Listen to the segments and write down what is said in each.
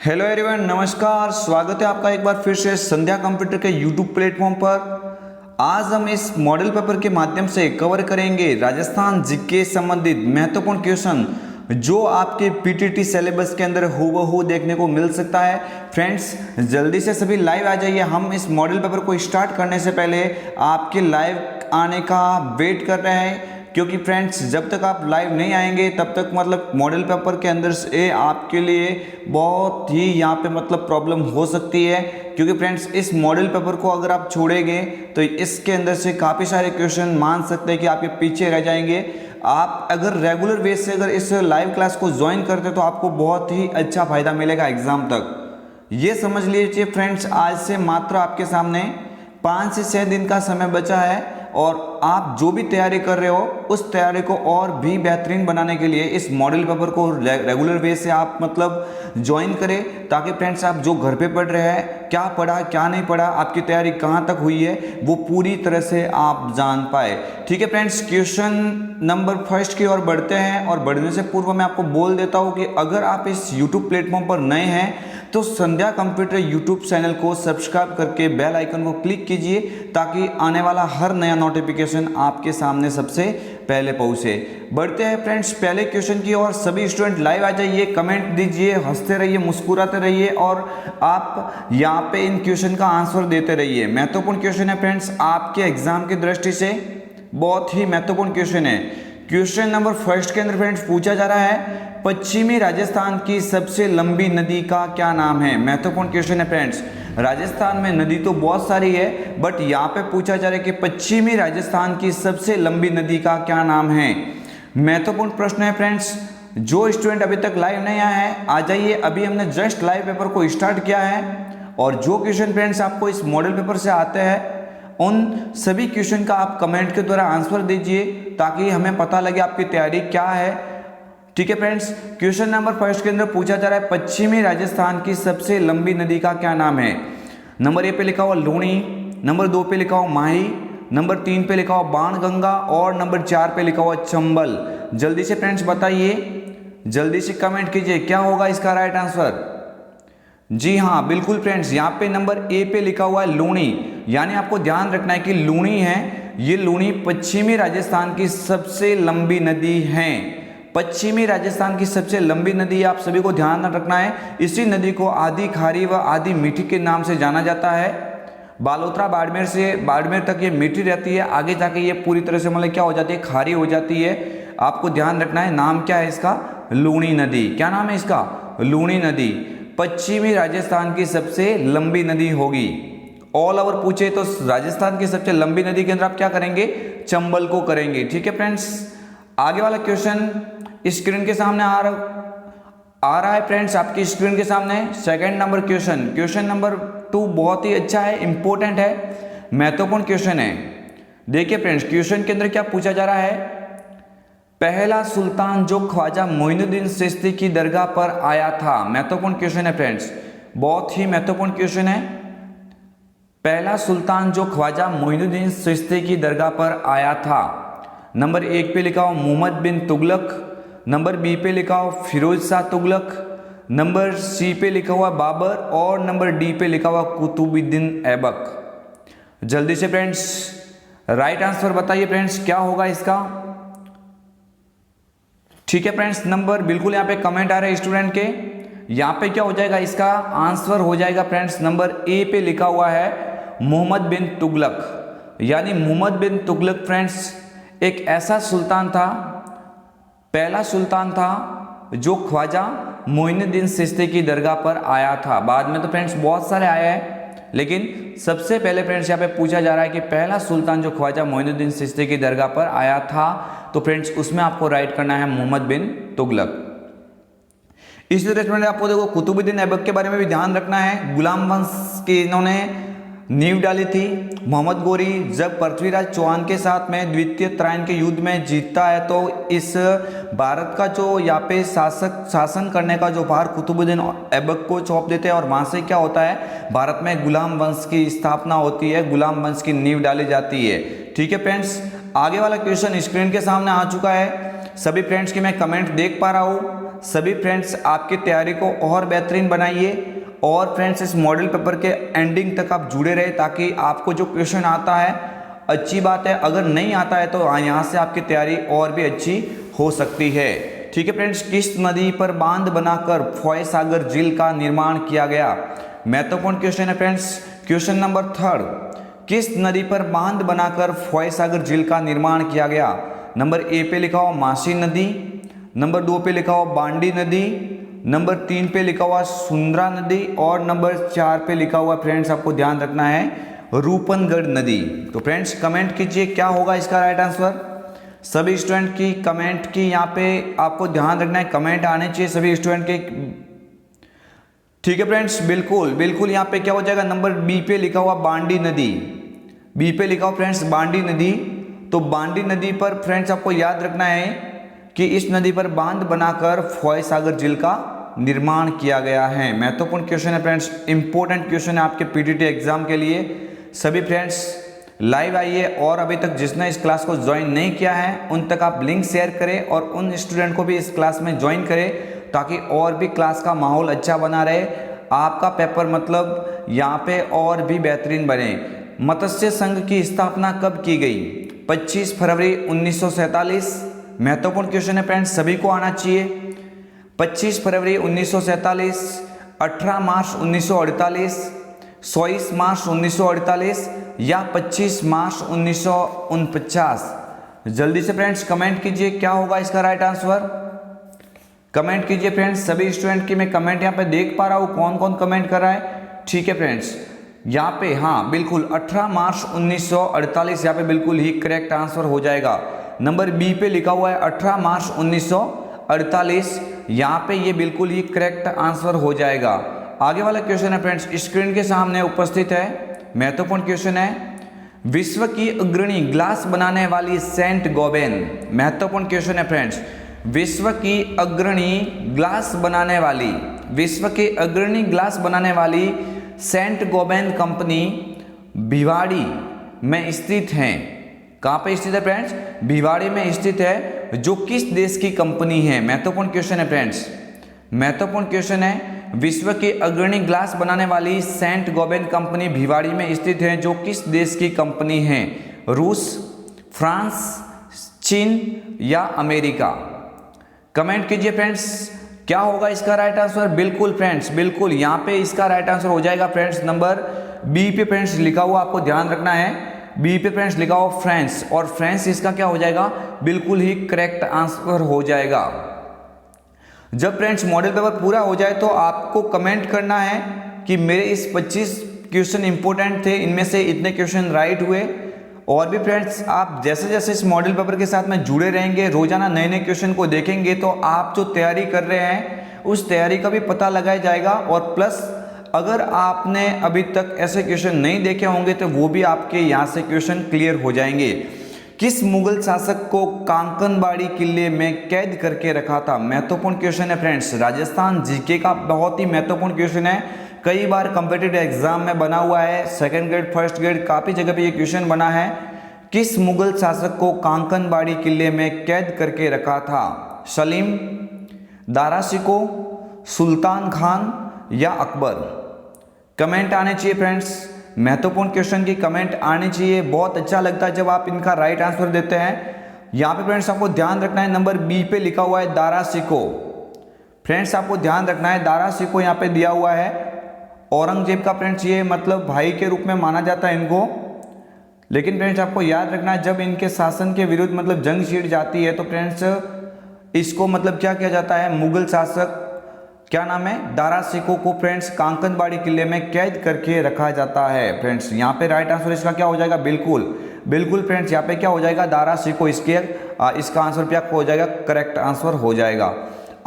Hello everyone, नमस्कार। स्वागत है आपका एक बार फिर से संध्या कंप्यूटर के यूट्यूब प्लेटफॉर्म पर। आज हम इस मॉडल पेपर के माध्यम से कवर करेंगे राजस्थान जीके संबंधित महत्वपूर्ण क्वेश्चन जो आपके पीटीटी सिलेबस के अंदर हूबहू देखने को मिल सकता है। फ्रेंड्स, जल्दी से सभी लाइव आ जाइए। हम इस मॉडल पेपर को स्टार्ट करने से पहले आपके लाइव आने का वेट कर रहे हैं, क्योंकि फ्रेंड्स जब तक आप लाइव नहीं आएंगे तब तक मॉडल पेपर के अंदर से आपके लिए बहुत ही यहाँ पे प्रॉब्लम हो सकती है। क्योंकि फ्रेंड्स इस मॉडल पेपर को अगर आप छोड़ेंगे तो इसके अंदर से काफ़ी सारे क्वेश्चन मान सकते हैं कि आपके पीछे रह जाएंगे। आप अगर रेगुलर बेस से अगर इस लाइव क्लास को ज्वाइन करते तो आपको बहुत ही अच्छा फायदा मिलेगा एग्जाम तक। ये समझ लीजिए फ्रेंड्स, आज से मात्र आपके सामने 5 से 6 दिन का समय बचा है और आप जो भी तैयारी कर रहे हो उस तैयारी को और भी बेहतरीन बनाने के लिए इस मॉडल पेपर को रेगुलर बेस से आप ज्वाइन करें, ताकि फ्रेंड्स आप जो घर पे पढ़ रहे हैं, क्या पढ़ा क्या नहीं पढ़ा, आपकी तैयारी कहाँ तक हुई है, वो पूरी तरह से आप जान पाए। ठीक है फ्रेंड्स, क्वेश्चन नंबर फर्स्ट की ओर बढ़ते हैं और बढ़ने से पूर्व मैं आपको बोल देता हूँ कि अगर आप इस यूट्यूब प्लेटफॉर्म पर नए हैं तो संध्या कंप्यूटर यूट्यूब चैनल को सब्सक्राइब करके बेल आइकन को क्लिक कीजिए, ताकि आने वाला हर नया नोटिफिकेशन आपके सामने सबसे पहले पहुंचे। बढ़ते हैं फ्रेंड्स पहले क्वेश्चन की ओर। सभी स्टूडेंट लाइव आ जाइए, कमेंट दीजिए, हंसते रहिए, मुस्कुराते रहिए और आप यहाँ पे इन क्वेश्चन का आंसर देते रहिए। महत्वपूर्ण क्वेश्चन है फ्रेंड्स, आपके एग्जाम की दृष्टि से बहुत ही महत्वपूर्ण क्वेश्चन है। क्वेश्चन नंबर फर्स्ट के अंदर फ्रेंड्स पूछा जा रहा है, पश्चिमी राजस्थान की सबसे लंबी नदी का क्या नाम है। महत्वपूर्ण क्वेश्चन है फ्रेंड्स। राजस्थान में नदी तो बहुत सारी है, बट यहाँ पे पूछा जा रहा है कि पश्चिमी राजस्थान की सबसे लंबी नदी का क्या नाम है। महत्वपूर्ण प्रश्न है फ्रेंड्स। जो स्टूडेंट अभी तक लाइव नहीं आया है आ जाइए, अभी हमने जस्ट लाइव पेपर को स्टार्ट किया है और जो क्वेश्चन फ्रेंड्स आपको इस मॉडल पेपर से आते हैं उन सभी क्वेश्चन का आप कमेंट के द्वारा आंसर दीजिए, ताकि हमें पता लगे आपकी तैयारी क्या है। ठीक है फ्रेंड्स, क्वेश्चन नंबर फर्स्ट के अंदर पूछा जा रहा है, पश्चिमी राजस्थान की सबसे लंबी नदी का क्या नाम है। नंबर 1 पे लिखा हुआ लूणी, नंबर 2 पे लिखा हुआ माही, नंबर 3 पे लिखा हुआ बाणगंगा और नंबर 4 पे लिखा हुआ चंबल। जल्दी से फ्रेंड्स बताइए, जल्दी से कमेंट कीजिए क्या होगा इसका राइट आंसर। जी हाँ, बिल्कुल फ्रेंड्स, यहाँ पे नंबर ए पे लिखा हुआ है लूणी, यानी आपको ध्यान रखना है कि लूणी है, ये लूणी पश्चिमी राजस्थान की सबसे लंबी नदी है। पश्चिमी राजस्थान की सबसे लंबी नदी, आप सभी को ध्यान रखना है। इसी नदी को आधी खारी व आधी मीठी के नाम से जाना जाता है। बालोतरा बाड़मेर से बाड़मेर तक ये मीठी रहती है, आगे जाके ये पूरी तरह से क्या हो जाती है, खारी हो जाती है। आपको ध्यान रखना है, नाम क्या है इसका, लूणी नदी। क्या नाम है इसका, लूणी नदी। पश्चिमी राजस्थान की सबसे लंबी नदी होगी। ऑल ओवर पूछे तो राजस्थान की सबसे लंबी नदी के अंदर आप क्या करेंगे, चंबल को करेंगे। ठीक है फ्रेंड्स, आगे वाला क्वेश्चन स्क्रीन के सामने आ रहा है फ्रेंड्स, आपकी स्क्रीन के सामने। Second number question, question number 2 बहुत ही अच्छा है, इंपॉर्टेंट है, महत्वपूर्ण क्वेश्चन है। देखिए फ्रेंड्स, क्वेश्चन के अंदर क्या पूछा जा रहा है, पहला सुल्तान जो ख्वाजा मोइनुद्दीन चिश्ती की दरगाह पर आया था। महत्वपूर्ण क्वेश्चन है फ्रेंड्स, बहुत ही महत्वपूर्ण क्वेश्चन है। पहला सुल्तान जो ख्वाजा मोइनुद्दीन चिश्ती की दरगाह पर आया था। नंबर 1 पे लिखा हो मोहम्मद बिन तुगलक, नंबर बी पे लिखा हो फिरोज शाह तुगलक, नंबर सी पे लिखा हुआ बाबर और नंबर डी पे लिखा हुआ कुतुबुद्दीन ऐबक। जल्दी से फ्रेंड्स राइट आंसर बताइए फ्रेंड्स, क्या होगा इसका। ठीक है फ्रेंड्स, नंबर बिल्कुल यहाँ पे कमेंट आ रहे हैं स्टूडेंट के, यहाँ पे क्या हो जाएगा, इसका आंसर हो जाएगा फ्रेंड्स नंबर ए पे लिखा हुआ है मोहम्मद बिन तुगलक। यानी मोहम्मद बिन तुगलक फ्रेंड्स एक ऐसा सुल्तान था, पहला सुल्तान था जो ख्वाजा मोइनुद्दीन चिश्ती की दरगाह पर आया था। बाद में तो फ्रेंड्स बहुत सारे आए हैं, लेकिन सबसे पहले फ्रेंड्स यहाँ पे पूछा जा रहा है कि पहला सुल्तान जो ख्वाजा मोइनुद्दीन चिश्ती की दरगाह पर आया था, तो फ्रेंड्स उसमें आपको राइट करना है मोहम्मद बिन तुगलक। इसी तरह से आपको देखो कुतुबुद्दीन ऐबक के बारे में भी ध्यान रखना है। गुलाम वंश की इन्होंने नींव डाली थी। मोहम्मद गोरी जब पृथ्वीराज चौहान के साथ में द्वितीय त्रायन के युद्ध में जीतता है तो इस भारत का जो यहाँ पे शासन करने का जो भार कुतुबुद्दीन ऐबक को सौंप देते हैं और वहाँ से क्या होता है, भारत में गुलाम वंश की स्थापना होती है, गुलाम वंश की नींव डाली जाती है। ठीक है फ्रेंड्स, आगे वाला क्वेश्चन स्क्रीन के सामने आ चुका है। सभी फ्रेंड्स की मैं कमेंट देख पा रहा हूँ। सभी फ्रेंड्स आपकी तैयारी को और बेहतरीन बनाइए और फ्रेंड्स इस मॉडल पेपर के एंडिंग तक आप जुड़े रहे ताकि आपको जो क्वेश्चन आता है, अच्छी बात है, अगर नहीं आता है तो यहाँ से आपकी तैयारी और भी अच्छी हो सकती है। ठीक है फ्रेंड्स, किस नदी पर बांध बनाकर फॉय सागर झील का निर्माण किया गया? महत्वपूर्ण क्वेश्चन है फ्रेंड्स। क्वेश्चन नंबर 3, किस नदी पर बांध बनाकर फॉय सागर झील का निर्माण किया गया? नंबर ए पे लिखा हुआ मासी नदी, नंबर 2 पे लिखा हुआ बांडी नदी, नंबर 3 पे लिखा हुआ सुंदरा नदी और नंबर 4 पे लिखा हुआ फ्रेंड्स आपको ध्यान रखना है रूपनगढ़ नदी। तो फ्रेंड्स कमेंट कीजिए क्या होगा इसका राइट आंसर। सभी स्टूडेंट की कमेंट की यहाँ पे आपको ध्यान रखना है, कमेंट आने चाहिए सभी स्टूडेंट के। ठीक है फ्रेंड्स, बिल्कुल बिल्कुल यहाँ पे क्या हो जाएगा, नंबर बी पे लिखा हुआ बांडी नदी, बी पे लिखा हुआ फ्रेंड्स बांडी नदी। तो बांडी नदी पर फ्रेंड्स आपको याद रखना है कि इस नदी पर बांध बनाकर फॉय सागर झील का निर्माण किया गया है। महत्वपूर्ण क्वेश्चन है फ्रेंड्स, इंपॉर्टेंट क्वेश्चन है आपके पीटीटी एग्जाम के लिए। सभी फ्रेंड्स लाइव आइए और अभी तक जिसने इस क्लास को ज्वाइन नहीं किया है उन तक आप लिंक शेयर करें और उन स्टूडेंट को भी इस क्लास में ज्वाइन करें ताकि और भी क्लास का माहौल अच्छा बना रहे, आपका पेपर मतलब यहाँ पे और भी बेहतरीन बने। मत्स्य संघ की स्थापना कब की गई? 25 फरवरी 1947। महत्वपूर्ण क्वेश्चन है फ्रेंड्स, सभी को आना चाहिए। 25 फरवरी 1947, 18 मार्च 1948, 24 मार्च 1948 या 25 मार्च 1949। जल्दी से फ्रेंड्स कमेंट कीजिए क्या होगा इसका राइट आंसर। कमेंट कीजिए फ्रेंड्स, सभी स्टूडेंट की मैं कमेंट यहाँ पे देख पा रहा हूँ कौन कौन कमेंट कर रहा है। ठीक है फ्रेंड्स, यहाँ पे हाँ बिल्कुल 18 मार्च 1948 यहाँ पे बिल्कुल ही करेक्ट आंसर हो जाएगा। नंबर बी पे लिखा हुआ है 18 मार्च 1948, यहाँ पे ये बिल्कुल ही करेक्ट आंसर हो जाएगा। आगे वाला क्वेश्चन है फ्रेंड्स स्क्रीन के सामने उपस्थित है, महत्वपूर्ण क्वेश्चन है। विश्व की अग्रणी ग्लास बनाने वाली सेंट गोबेन, महत्वपूर्ण क्वेश्चन है फ्रेंड्स। विश्व की अग्रणी ग्लास बनाने वाली, विश्व की अग्रणी ग्लास बनाने वाली सेंट गोबेन कंपनी भिवाड़ी में स्थित है। कहाँ पे स्थित है फ्रेंड्स? भिवाड़ी में स्थित है, जो किस देश की कंपनी है? महत्वपूर्ण क्वेश्चन है फ्रेंड्स, महत्वपूर्ण क्वेश्चन है। विश्व की अग्रणी ग्लास बनाने वाली सेंट गोबेन कंपनी भिवाड़ी में स्थित है, जो किस देश की कंपनी है? रूस, फ्रांस, चीन या अमेरिका? कमेंट कीजिए फ्रेंड्स क्या होगा इसका राइट आंसर। बिल्कुल फ्रेंड्स, बिल्कुल यहाँ पे इसका राइट आंसर हो जाएगा फ्रेंड्स नंबर बी पे फ्रेंड्स लिखा हुआ, आपको ध्यान रखना है बी पे फ्रेंड्स लिखा हुआ फ्रांस, और फ्रांस इसका क्या हो जाएगा, बिल्कुल ही करेक्ट आंसर हो जाएगा। जब फ्रेंड्स मॉडल पेपर पूरा हो जाए तो आपको कमेंट करना है कि मेरे इस 25 क्वेश्चन इंपॉर्टेंट थे, इनमें से इतने क्वेश्चन राइट हुए। और भी फ्रेंड्स आप जैसे जैसे इस मॉडल पेपर के साथ में जुड़े रहेंगे, रोजाना नए नए क्वेश्चन को देखेंगे, तो आप जो तैयारी कर रहे हैं उस तैयारी का भी पता लगाया जाएगा। और प्लस अगर आपने अभी तक ऐसे क्वेश्चन नहीं देखे होंगे तो वो भी आपके यहाँ से क्वेश्चन क्लियर हो जाएंगे। किस मुगल शासक को कांकनबाड़ी किले में कैद करके रखा था? महत्वपूर्ण क्वेश्चन है फ्रेंड्स, राजस्थान जीके का बहुत ही महत्वपूर्ण क्वेश्चन है, कई बार कॉम्पिटिटिव एग्जाम में बना हुआ है, सेकंड ग्रेड फर्स्ट ग्रेड काफ़ी जगह पे ये क्वेश्चन बना है। किस मुगल शासक को कांकनबाड़ी किले में कैद करके रखा था? सलीम, दारा शिको, सुल्तान खान या अकबर? कमेंट आने चाहिए फ्रेंड्स, महत्वपूर्ण क्वेश्चन की कमेंट आनी चाहिए। बहुत अच्छा लगता है जब आप इनका राइट आंसर देते हैं। यहाँ पे फ्रेंड्स आपको ध्यान रखना है नंबर बी पे लिखा हुआ है दारा शिको। फ्रेंड्स आपको ध्यान रखना है दारा शिको यहाँ पे दिया हुआ है। औरंगजेब का फ्रेंड्स ये मतलब भाई के रूप में माना जाता है इनको। लेकिन फ्रेंड्स आपको याद रखना है जब इनके शासन के विरुद्ध मतलब जंग छिड़ जाती है तो फ्रेंड्स इसको मतलब क्या किया जाता है, मुगल शासक क्या नाम है, दारा शिको को फ्रेंड्स कांकनबाड़ी किले में कैद करके रखा जाता है। फ्रेंड्स यहाँ पे राइट आंसर इसका क्या हो जाएगा, बिल्कुल फ्रेंड्स यहाँ पे क्या हो जाएगा, दारा शिको इसका आंसर क्या हो जाएगा, करेक्ट आंसर हो जाएगा।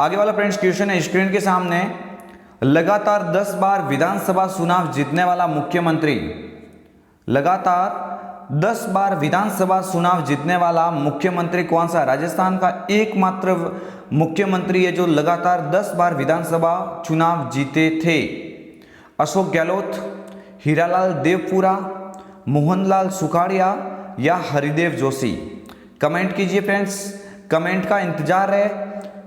आगे वाला फ्रेंड्स क्वेश्चन है स्क्रीन के सामने। लगातार 10 बार विधानसभा चुनाव जीतने वाला मुख्यमंत्री, लगातार 10 बार विधानसभा चुनाव जीतने वाला मुख्यमंत्री कौन सा? राजस्थान का एकमात्र मुख्यमंत्री है जो लगातार 10 बार विधानसभा चुनाव जीते थे। अशोक गहलोत, हीरालाल देवपुरा, मोहनलाल सुखाड़िया या हरिदेव जोशी? कमेंट कीजिए फ्रेंड्स, कमेंट का इंतजार है।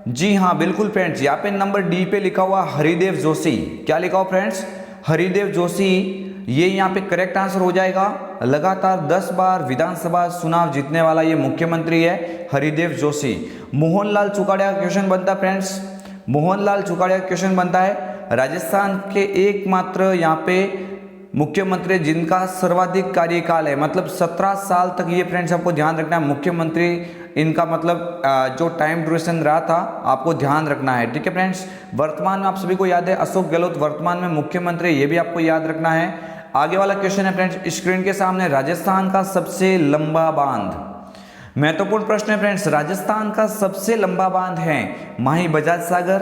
जी हाँ बिल्कुल फ्रेंड्स, यहाँ पे नंबर डी पे लिखा हुआ हरिदेव जोशी। क्या लिखा हुआ फ्रेंड्स? हरिदेव जोशी, ये यहाँ पे करेक्ट आंसर हो जाएगा। लगातार 10 बार विधानसभा चुनाव जीतने वाला ये मुख्यमंत्री है हरिदेव जोशी। मोहनलाल चुकाड़िया क्वेश्चन बनता है फ्रेंड्स, मोहनलाल चुकाड़िया क्वेश्चन बनता है। राजस्थान के एकमात्र यहाँ पे मुख्यमंत्री जिनका सर्वाधिक कार्यकाल है, मतलब 17 साल तक ये फ्रेंड्स आपको ध्यान रखना है मुख्यमंत्री इनका, मतलब जो टाइम ड्यूरेशन रहा था आपको ध्यान रखना है। ठीक है फ्रेंड्स, वर्तमान में आप सभी को याद है अशोक गहलोत वर्तमान में मुख्यमंत्री, ये भी आपको याद रखना है। आगे वाला क्वेश्चन है फ्रेंड्स स्क्रीन के सामने, राजस्थान का सबसे लंबा बांध। महत्वपूर्ण प्रश्न है फ्रेंड्स, राजस्थान का सबसे लंबा बांध है माही बजाज सागर,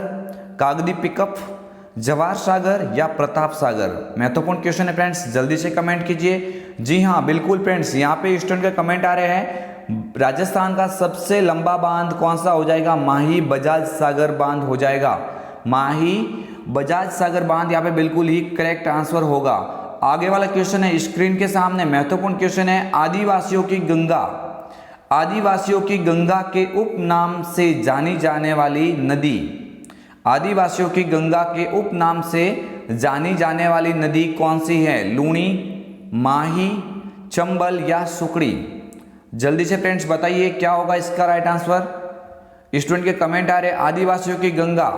कागदी पिकअप, जवाहर सागर या प्रताप सागर। महत्वपूर्ण क्वेश्चन है फ्रेंड्स, जल्दी से कमेंट कीजिए। जी हाँ बिल्कुल फ्रेंड्स, यहाँ पे स्टूडेंट के कमेंट आ रहे हैं, राजस्थान का सबसे लंबा बांध कौन सा हो जाएगा? माही बजाज सागर बांध हो जाएगा। माही बजाज सागर बांध यहाँ पे बिल्कुल ही करेक्ट आंसर होगा। आगे वाला क्वेश्चन है स्क्रीन के सामने, महत्वपूर्ण क्वेश्चन है, आदिवासियों की गंगा, आदिवासियों की गंगा के उपनाम से जानी जाने वाली नदी, आदिवासियों की गंगा के उपनाम से जानी जाने वाली नदी कौन सी है? लूणी, माही, चंबल या सुकड़ी। जल्दी से फ्रेंड्स बताइए क्या होगा इसका राइट आंसर। स्टूडेंट के कमेंट आ रहे, आदिवासियों की गंगा,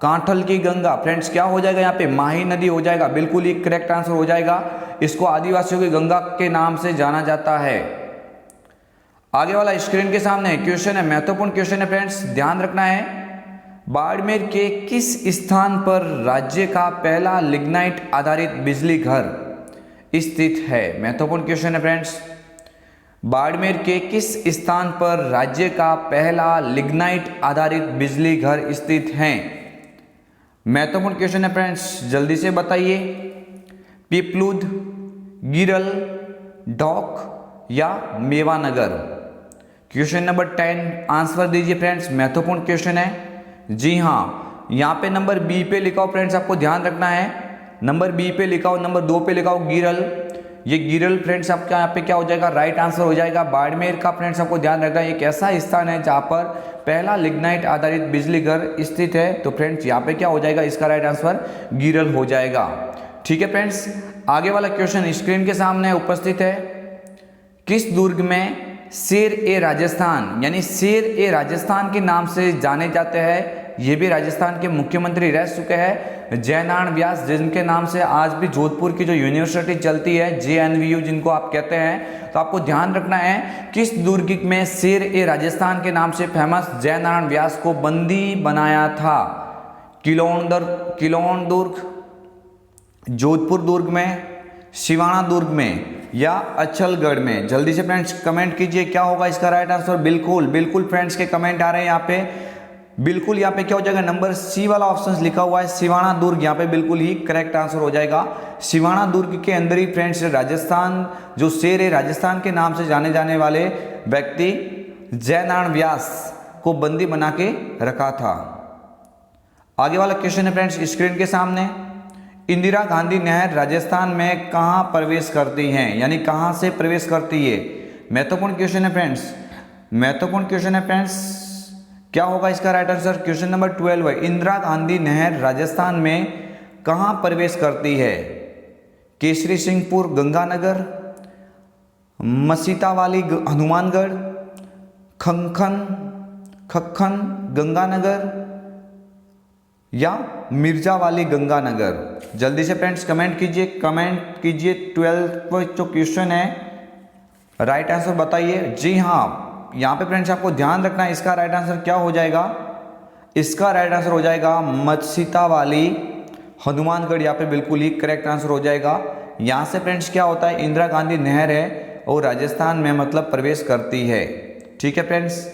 कांठल की गंगा। फ्रेंड्स क्या हो जाएगा यहाँ पे? माही नदी हो जाएगा, बिल्कुल ही करेक्ट आंसर हो जाएगा। इसको आदिवासियों की गंगा के नाम से जाना जाता है। आगे वाला स्क्रीन के सामने क्वेश्चन है, महत्वपूर्ण क्वेश्चन है फ्रेंड्स, ध्यान रखना है। बाड़मेर के किस स्थान पर राज्य का पहला लिग्नाइट आधारित बिजली घर स्थित है? महत्वपूर्ण क्वेश्चन है फ्रेंड्स, बाड़मेर के किस स्थान पर राज्य का पहला लिग्नाइट आधारित बिजली घर स्थित है? महत्वपूर्ण क्वेश्चन है फ्रेंड्स, जल्दी से बताइए। पीपलूद, गिरल, डॉक या मेवानगर। क्वेश्चन नंबर 10 आंसर दीजिए फ्रेंड्स, महत्वपूर्ण क्वेश्चन है। जी हाँ, यहाँ पे नंबर बी पे लिखा हो फ्रेंड्स, आपको ध्यान रखना है। नंबर बी पे लिखा हो, नंबर 2 पे लिखा हो गिरल, ये गिरल फ्रेंड्स आपका यहाँ पे क्या हो जाएगा? राइट आंसर हो जाएगा। बाड़मेर का फ्रेंड्स आपको ध्यान रखना है, एक ऐसा स्थान है जहाँ पर पहला लिग्नाइट आधारित बिजली घर स्थित है। तो फ्रेंड्स यहाँ पे क्या हो जाएगा? इसका राइट आंसर गिरल हो जाएगा। ठीक है फ्रेंड्स, आगे वाला क्वेश्चन स्क्रीन के सामने उपस्थित है, किस दुर्ग में शेर ए राजस्थान यानी शेर ए राजस्थान के नाम से जाने जाते हैं? ये भी राजस्थान के मुख्यमंत्री रह चुके हैं जयनारायण व्यास, जिनके नाम से आज भी जोधपुर की जो यूनिवर्सिटी चलती है JNVU जिनको आप कहते हैं। तो आपको ध्यान रखना है किस दुर्ग में शेर ए राजस्थान के नाम से फेमस जयनारायण व्यास को बंदी बनाया था? किलोन दुर्ग, जोधपुर दुर्ग में, सिवाना दुर्ग में या अचलगढ़ में। जल्दी से फ्रेंड्स कमेंट कीजिए क्या होगा इसका राइट आंसर। बिल्कुल फ्रेंड्स के कमेंट आ रहे हैं यहाँ पे, बिल्कुल यहाँ पे क्या हो जाएगा? नंबर सी वाला ऑप्शन लिखा हुआ है सिवाना दुर्ग, यहाँ पे बिल्कुल ही करेक्ट आंसर हो जाएगा। सिवाना दुर्ग के अंदर ही फ्रेंड्स राजस्थान जो शेर है राजस्थान के नाम से जाने जाने वाले व्यक्ति जयनारायण व्यास को बंदी बना के रखा था। आगे वाला क्वेश्चन है फ्रेंड्स स्क्रीन के सामने, इंदिरा गांधी नहर राजस्थान में कहाँ प्रवेश करती हैं यानी कहाँ से प्रवेश करती है? महत्वपूर्ण क्वेश्चन है फ्रेंड्स, महत्वपूर्ण क्वेश्चन है फ्रेंड्स, क्या होगा इसका राइट आंसर? क्वेश्चन नंबर 12 है, इंदिरा गांधी नहर राजस्थान में कहाँ प्रवेश करती है? केसरी सिंहपुर गंगानगर, मसीतावाली हनुमानगढ़, खक्खन गंगानगर या मिर्जावाली गंगानगर। जल्दी से फ्रेंड्स कमेंट कीजिए 12 जो क्वेश्चन है राइट आंसर बताइए। जी हाँ, यहाँ पे फ्रेंड्स आपको ध्यान रखना है इसका राइट आंसर क्या हो जाएगा? इसका राइट आंसर हो जाएगा मसीतावाली हनुमानगढ़, यहाँ पे बिल्कुल ही करेक्ट आंसर हो जाएगा। यहाँ से फ्रेंड्स क्या होता है, इंदिरा गांधी नहर है और राजस्थान में मतलब प्रवेश करती है। ठीक है फ्रेंड्स,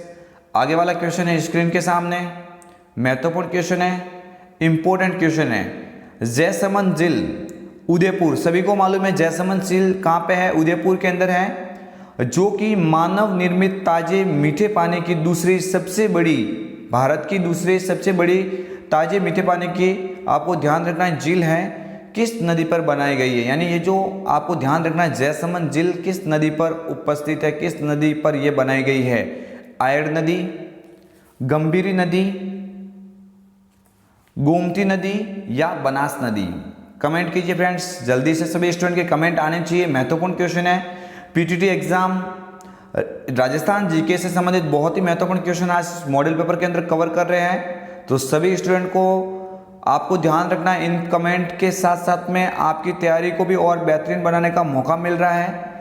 आगे वाला क्वेश्चन है स्क्रीन के सामने, महत्वपूर्ण क्वेश्चन है, इंपॉर्टेंट क्वेश्चन है। जैसमंद झील उदयपुर, सभी को मालूम है जैसमंद झील कहाँ पे है? उदयपुर के अंदर है, जो कि मानव निर्मित ताजे मीठे पानी की दूसरी सबसे बड़ी, भारत की दूसरी सबसे बड़ी ताजे मीठे पानी की आपको ध्यान रखना है झील है, किस नदी पर बनाई गई है? यानी ये जो आपको ध्यान रखना है जैसमंद झील किस नदी पर उपस्थित है, किस नदी पर यह बनाई गई है? आयड़ नदी, गंभीरी नदी, गोमती नदी या बनास नदी? कमेंट कीजिए फ्रेंड्स, जल्दी से सभी स्टूडेंट के कमेंट आने चाहिए। महत्वपूर्ण क्वेश्चन है, पीटीटी एग्जाम राजस्थान जीके से संबंधित बहुत ही महत्वपूर्ण क्वेश्चन आज मॉडल पेपर के अंदर कवर कर रहे हैं। तो सभी स्टूडेंट को आपको ध्यान रखना है, इन कमेंट के साथ साथ में आपकी तैयारी को भी और बेहतरीन बनाने का मौका मिल रहा है।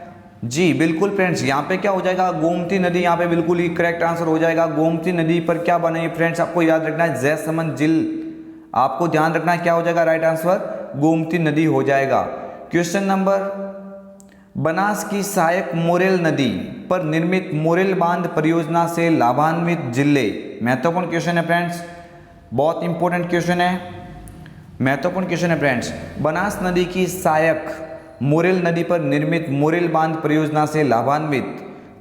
जी बिल्कुल फ्रेंड्स, यहाँ पे क्या हो जाएगा, गोमती नदी यहाँ पे बिल्कुल ही करेक्ट आंसर हो जाएगा। गोमती नदी पर क्या बने फ्रेंड्स, आपको याद रखना है जैसमंद झील, आपको ध्यान रखना है क्या हो जाएगा, राइट आंसर गोमती नदी हो जाएगा। क्वेश्चन नंबर, बनास की सहायक मोरेल नदी पर निर्मित मोरेल बांध परियोजना से लाभान्वित जिले? महत्वपूर्ण क्वेश्चन है फ्रेंड्स, बहुत इंपॉर्टेंट क्वेश्चन है, महत्वपूर्ण क्वेश्चन है फ्रेंड्स। बनास नदी की सहायक मोरेल नदी पर निर्मित मोरेल बांध परियोजना से लाभान्वित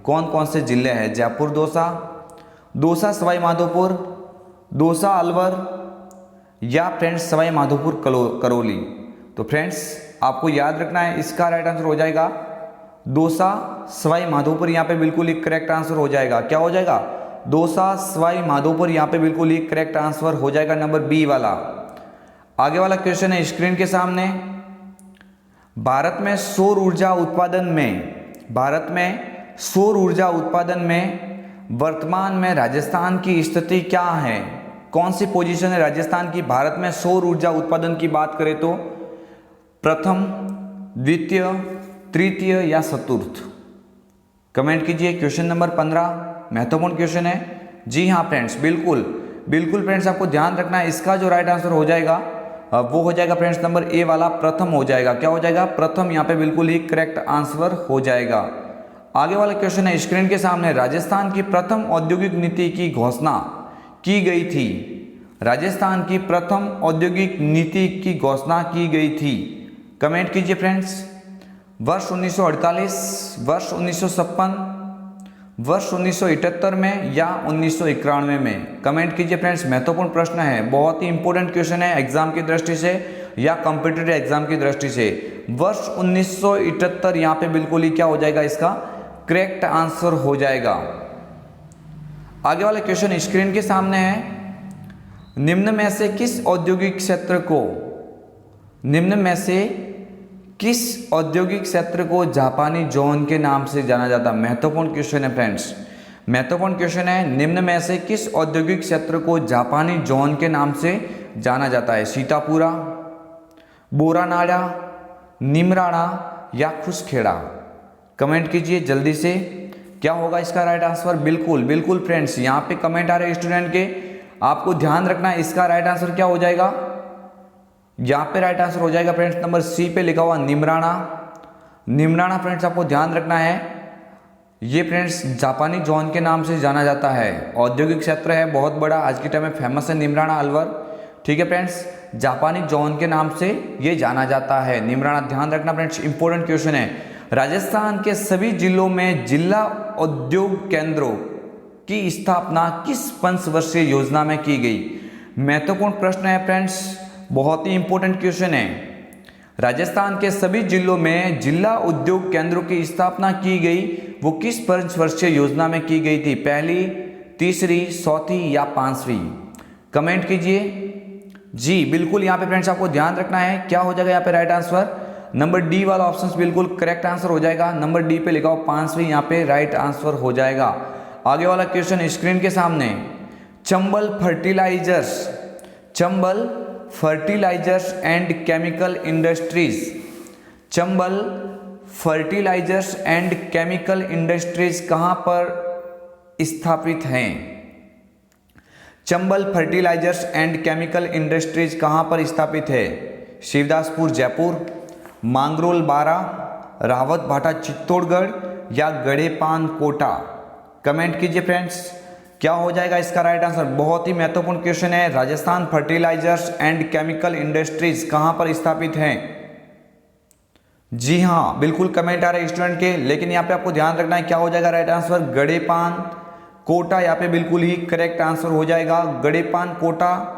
कौन कौन से जिले हैं? जयपुर दौसा, दौसा सवाई माधोपुर, दौसा अलवर या फ्रेंड्स सवाई माधोपुर करौली? तो फ्रेंड्स आपको याद रखना है, इसका राइट आंसर हो जाएगा दौसा सवाई माधोपुर, यहाँ पे बिल्कुल ही करेक्ट आंसर हो जाएगा। क्या हो जाएगा, दौसा सवाई माधोपुर, यहाँ पे बिल्कुल ही करेक्ट आंसर हो जाएगा नंबर बी वाला। आगे वाला क्वेश्चन है स्क्रीन के सामने, भारत में सौर ऊर्जा उत्पादन में वर्तमान में राजस्थान की स्थिति क्या है? कौन सी पोजीशन है राजस्थान की भारत में सौर ऊर्जा उत्पादन की बात करें तो? प्रथम, द्वितीय, तृतीय या चतुर्थ? कमेंट कीजिए। क्वेश्चन नंबर 15 महत्वपूर्ण क्वेश्चन है। जी हाँ फ्रेंड्स, बिल्कुल फ्रेंड्स आपको ध्यान रखना है, इसका जो राइट आंसर हो जाएगा वो हो जाएगा फ्रेंड्स नंबर ए वाला, प्रथम हो जाएगा। क्या हो जाएगा, प्रथम, यहाँ पे बिल्कुल ही करेक्ट आंसर हो जाएगा। आगे वाला क्वेश्चन है स्क्रीन के सामने, राजस्थान की प्रथम औद्योगिक नीति की घोषणा की गई थी? राजस्थान की प्रथम औद्योगिक नीति की घोषणा की गई थी? कमेंट कीजिए फ्रेंड्स। वर्ष 1948, वर्ष 1956, वर्ष 1978 में या 1991 में? कमेंट कीजिए फ्रेंड्स, महत्वपूर्ण प्रश्न है, बहुत ही इंपॉर्टेंट क्वेश्चन है एग्जाम की दृष्टि से या कॉम्पिटिटिव एग्जाम की दृष्टि से। वर्ष 1978 यहाँ पे बिल्कुल ही क्या हो जाएगा, इसका करेक्ट आंसर हो जाएगा। आगे वाला क्वेश्चन स्क्रीन के सामने है, निम्न में से किस औद्योगिक क्षेत्र को जापानी जोन के नाम से जाना जाता है? महत्वपूर्ण क्वेश्चन है फ्रेंड्स, महत्वपूर्ण क्वेश्चन है, निम्न में से किस औद्योगिक क्षेत्र को जापानी जोन के नाम से जाना जाता है? सीतापुरा, बोरानाडा, निमराना या खुसखेड़ा? कमेंट कीजिए जल्दी से, क्या होगा इसका राइट आंसर? बिल्कुल फ्रेंड्स, यहाँ पे कमेंट आ रहे हैं स्टूडेंट के, आपको ध्यान रखना है, इसका राइट आंसर क्या हो जाएगा? यहाँ पे राइट आंसर हो जाएगा फ्रेंड्स नंबर सी पे लिखा हुआ निमराना फ्रेंड्स, आपको ध्यान रखना है, ये फ्रेंड्स जापानी जोन के नाम से जाना जाता है। औद्योगिक क्षेत्र है बहुत बड़ा, आज के टाइम में फेमस है निमराना अलवर, ठीक है फ्रेंड्स, जापानी जोन के नाम से ये जाना जाता है निमराना, ध्यान रखना फ्रेंड्स, इंपॉर्टेंट क्वेश्चन है। राजस्थान के सभी जिलों में जिला उद्योग केंद्रों की स्थापना किस पंचवर्षीय योजना में की गई? महत्वपूर्ण प्रश्न है फ्रेंड्स, बहुत ही इंपॉर्टेंट क्वेश्चन है। राजस्थान के सभी जिलों में जिला उद्योग केंद्रों की स्थापना की गई, वो किस पंचवर्षीय योजना में की गई थी? पहली, तीसरी, चौथी या पांचवी? कमेंट कीजिए। जी बिल्कुल, यहाँ पे फ्रेंड्स आपको ध्यान रखना है, क्या हो जाएगा यहाँ पे राइट आंसर? नंबर डी वाला ऑप्शन बिल्कुल करेक्ट आंसर हो जाएगा, नंबर डी पे लिखा हो पांचवी, यहाँ पे राइट आंसर हो जाएगा। आगे वाला क्वेश्चन स्क्रीन के सामने, Chambal fertilizers and chemical industries कहां पर स्थापित हैं? Chambal fertilizers and chemical industries कहां पर स्थापित है? शिवदासपुर जयपुर, मांगरोल बारा, रावत भाटा चित्तौड़गढ़ या गड़ेपान कोटा? कमेंट कीजिए फ्रेंड्स, क्या हो जाएगा इसका राइट आंसर? बहुत ही महत्वपूर्ण क्वेश्चन है, Rajasthan fertilizers and chemical industries कहां पर स्थापित हैं? जी हां बिल्कुल कमेंट आ रहे हैं स्टूडेंट के, लेकिन यहाँ पे आपको ध्यान रखना है, क्या हो जाएगा राइट आंसर? गड़ेपान कोटा, यहाँ पे बिल्कुल ही करेक्ट आंसर हो जाएगा Gadepan Kota.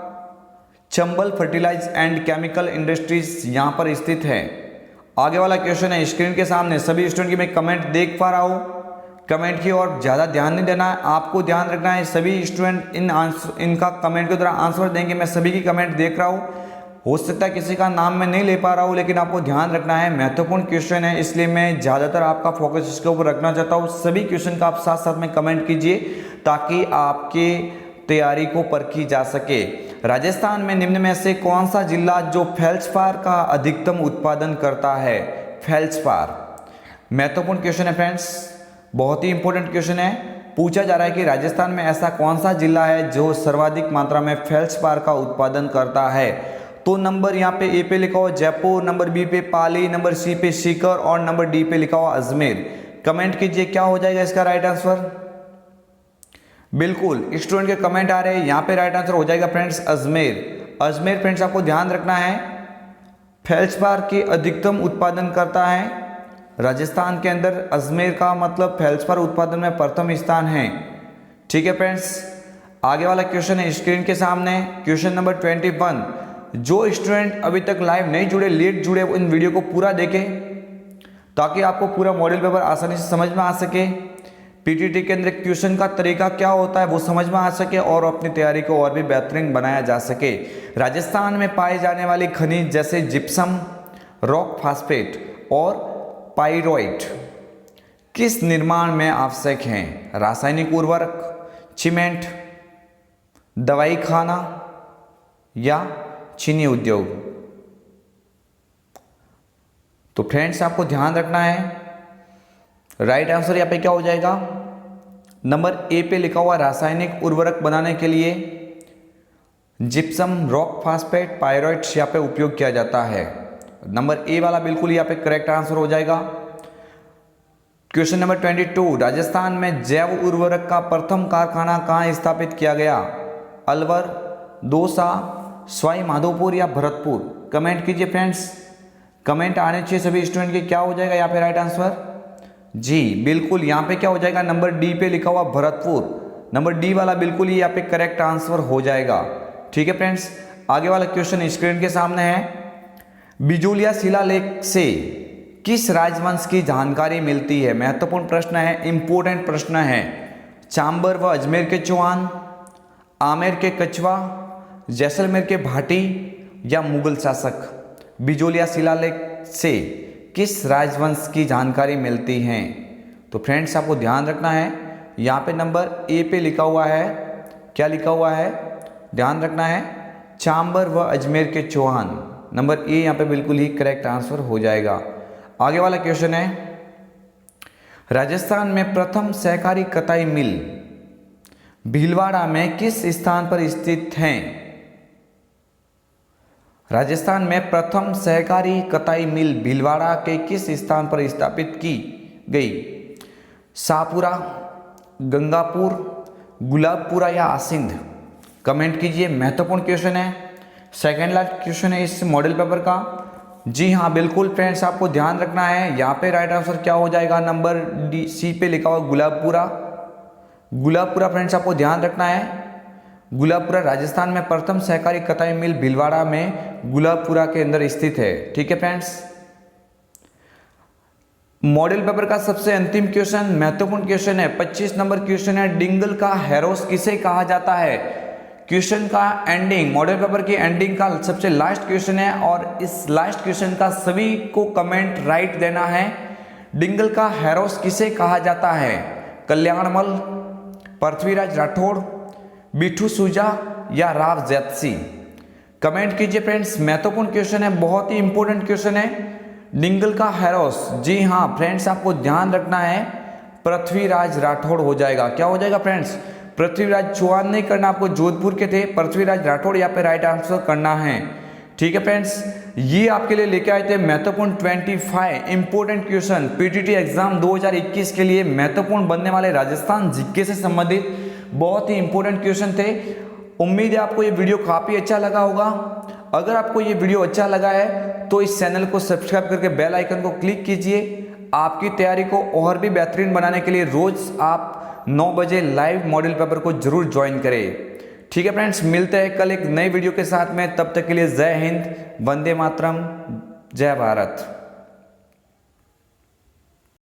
Chambal fertilise and chemical industries यहाँ पर स्थित है। आगे वाला क्वेश्चन है स्क्रीन के सामने, सभी स्टूडेंट की मैं कमेंट देख पा रहा हूँ, कमेंट की ओर ज़्यादा ध्यान नहीं देना है, आपको ध्यान रखना है सभी स्टूडेंट इनका कमेंट के द्वारा आंसर देंगे। मैं सभी की कमेंट देख रहा हूँ, हो सकता है किसी का नाम मैं नहीं ले पा रहा हूँ, लेकिन आपको ध्यान रखना है, महत्वपूर्ण क्वेश्चन है, इसलिए मैं ज़्यादातर आपका फोकस इसके ऊपर रखना चाहता हूँ। सभी क्वेश्चन का आप साथ साथ में कमेंट कीजिए ताकि आपके तैयारी को परखी जा सके। राजस्थान में निम्न में से कौन सा जिला जो फेल्सपार का अधिकतम उत्पादन करता है? फेल्सपार महत्वपूर्ण क्वेश्चन है फ्रेंड्स, बहुत ही इंपॉर्टेंट क्वेश्चन है। पूछा जा रहा है कि राजस्थान में ऐसा कौन सा जिला है जो सर्वाधिक मात्रा में फेल्सपार का उत्पादन करता है? तो नंबर यहाँ पे ए पे लिखा हुआ जयपुर, नंबर बी पे पाली, नंबर सी पे सीकर और नंबर डी पे लिखा हुआ अजमेर। कमेंट कीजिए क्या हो जाएगा इसका राइट आंसर। बिल्कुल स्टूडेंट के कमेंट आ रहे हैं, यहाँ पे राइट आंसर हो जाएगा फ्रेंड्स अजमेर। अजमेर फ्रेंड्स आपको ध्यान रखना है फेल्सपार के अधिकतम उत्पादन करता है राजस्थान के अंदर। अजमेर का मतलब फेल्सपार उत्पादन में प्रथम स्थान है। ठीक है फ्रेंड्स, आगे वाला क्वेश्चन है स्क्रीन के सामने, क्वेश्चन नंबर 21। जो स्टूडेंट अभी तक लाइव नहीं जुड़े, लेट जुड़े, इन वीडियो को पूरा देखें ताकि आपको पूरा मॉडल पेपर आसानी से समझ में आ सके, पीटीटी के अंदर क्वेश्चन का तरीका क्या होता है वो समझ में आ सके और अपनी तैयारी को और भी बेहतरीन बनाया जा सके। राजस्थान में पाए जाने वाली खनिज जैसे जिप्सम, रॉक फास्फेट और पाइरोइट किस निर्माण में आवश्यक हैं? रासायनिक उर्वरक, सीमेंट, दवाई खाना या चीनी उद्योग? तो फ्रेंड्स आपको ध्यान रखना है, राइट आंसर यहाँ पे क्या हो जाएगा? नंबर ए पे लिखा हुआ रासायनिक उर्वरक बनाने के लिए जिप्सम, रॉक फास्फेट, पाइरोइट्स यहाँ पे उपयोग किया जाता है। नंबर ए वाला बिल्कुल यहाँ पे करेक्ट आंसर हो जाएगा। क्वेश्चन नंबर 22, राजस्थान में जैव उर्वरक का प्रथम कारखाना कहाँ स्थापित किया गया? अलवर, दौसा, सवाई माधोपुर या भरतपुर? कमेंट कीजिए फ्रेंड्स, कमेंट आने चाहिए सभी स्टूडेंट के। क्या हो जाएगा यहाँ पे राइट आंसर? जी बिल्कुल यहाँ पे क्या हो जाएगा? नंबर डी पे लिखा हुआ भरतपुर। नंबर डी वाला बिल्कुल ही यहाँ पे करेक्ट आंसर हो जाएगा। ठीक है फ्रेंड्स, आगे वाला क्वेश्चन स्क्रीन के सामने है। बिजोलिया शिलालेख से किस राजवंश की जानकारी मिलती है? महत्वपूर्ण प्रश्न है, इंपॉर्टेंट प्रश्न है। चांबर व अजमेर के चौहान, आमेर के कछवा, जैसलमेर के भाटी या मुगल शासक? बिजोलिया शिलालेख से किस राजवंश की जानकारी मिलती है? तो फ्रेंड्स आपको ध्यान रखना है, यहाँ पे नंबर ए पे लिखा हुआ है, क्या लिखा हुआ है ध्यान रखना है? चांबर व अजमेर के चौहान। नंबर ए यहाँ पे बिल्कुल ही करेक्ट आंसर हो जाएगा। आगे वाला क्वेश्चन है, राजस्थान में प्रथम सहकारी कताई मिल भीलवाड़ा में किस स्थान पर स्थित है? राजस्थान में प्रथम सहकारी कताई मिल भीलवाड़ा के किस स्थान पर स्थापित की गई? शाहपुरा, गंगापुर, गुलाबपुरा या आसिंध? कमेंट कीजिए, महत्वपूर्ण क्वेश्चन है, सेकेंड लास्ट क्वेश्चन है इस मॉडल पेपर का। जी हाँ बिल्कुल फ्रेंड्स आपको ध्यान रखना है, यहाँ पे राइट आंसर क्या हो जाएगा? नंबर डी सी पे लिखा हुआ गुलाबपुरा। गुलाबपुरा फ्रेंड्स आपको ध्यान रखना है, गुलाबपुरा राजस्थान में प्रथम सहकारी कताई मिल भीलवाड़ा में गुलाबपुरा के अंदर स्थित है। ठीक है फ्रेंड्स, मॉडल पेपर का सबसे अंतिम क्वेश्चन महत्वपूर्ण क्वेश्चन है, 25 नंबर क्वेश्चन है। डिंगल का हैरोस किसे कहा जाता है? क्वेश्चन का एंडिंग, मॉडल पेपर की एंडिंग का सबसे लास्ट क्वेश्चन है और इस लास्ट क्वेश्चन का सभी को कमेंट राइट देना है। डिंगल का हैरोस किसे कहा जाता है? कल्याणमल, पृथ्वीराज राठौड़, बिट्ठू सुजा या राव जैतसी? कमेंट कीजिए फ्रेंड्स, महत्वपूर्ण क्वेश्चन है, बहुत ही इंपॉर्टेंट क्वेश्चन है। डिंगल का हैरोस, जी हाँ फ्रेंड्स आपको ध्यान रखना है, पृथ्वीराज राठौड़ हो जाएगा। क्या हो जाएगा फ्रेंड्स? पृथ्वीराज चौहान नहीं करना, आपको जोधपुर के थे, पृथ्वीराज राठौड़ यहाँ पे राइट आंसर करना है। ठीक है फ्रेंड्स, ये आपके लिए लेके आए थे महत्वपूर्ण 25 इंपॉर्टेंट क्वेश्चन पीटीटी एग्जाम 2021 के लिए महत्वपूर्ण बनने वाले राजस्थान जीके से संबंधित बहुत ही इंपॉर्टेंट क्वेश्चन थे। उम्मीद है आपको ये वीडियो काफ़ी अच्छा लगा होगा। अगर आपको ये वीडियो अच्छा लगा है तो इस चैनल को सब्सक्राइब करके बेल आइकन को क्लिक कीजिए। आपकी तैयारी को और भी बेहतरीन बनाने के लिए रोज़ आप 9 बजे लाइव मॉडल पेपर को जरूर ज्वाइन करें। ठीक है फ्रेंड्स, मिलते हैं कल एक नई वीडियो के साथ में, तब तक के लिए जय हिंद, वंदे मातरम, जय भारत।